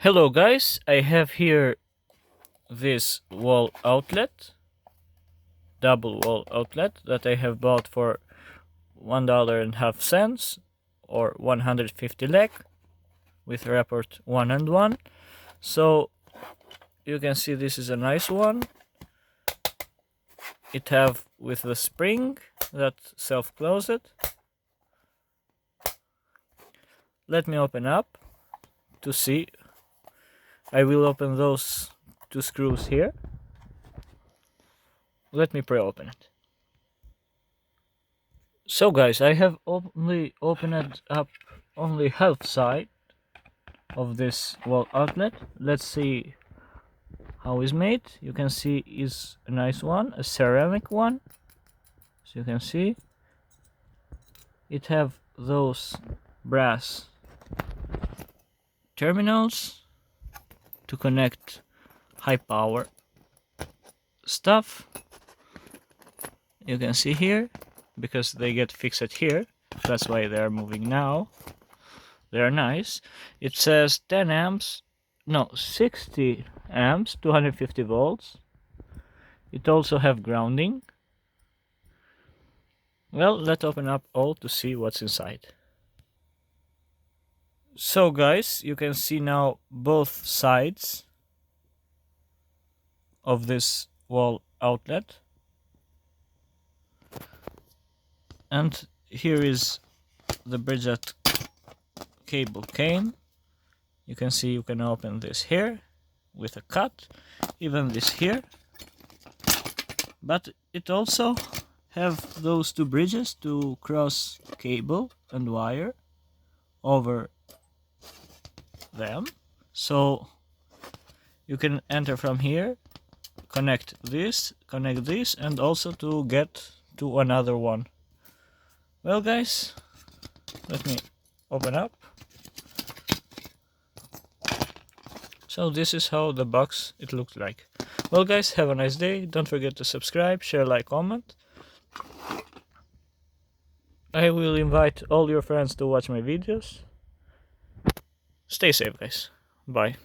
Hello guys, I have here this wall outlet, double wall outlet that I have bought for $1.50 or 150 lek with rapport 1 and 1. So you can see this is a nice one. It have with the spring that self-closed. Let me open up to see. I will open those two screws here. Let me pre-open it. So guys, I have only opened up only half side of this wall outlet. Let's see how it's made. You can see is a nice one, a ceramic one. So you can see it have those brass terminals to connect high power stuff. You can see here, because they get fixed here, that's why they are moving now. They are nice. It says 10 amps, no, 60 amps, 250 volts. It also have grounding. Well, let's open up all to see what's inside. So guys, you can see now both sides of this wall outlet. And here is the bridge that cable came. You can see you can open this here with a cut, even this here. But it also have those two bridges to cross cable and wire over them. So you can enter from here, connect this, and also to get to another one. Well guys, let me open up. So this is how the box it looked like. Well guys, have a nice day. Don't forget to subscribe, share, like, comment. I will invite all your friends to watch my videos. Stay safe guys. Bye.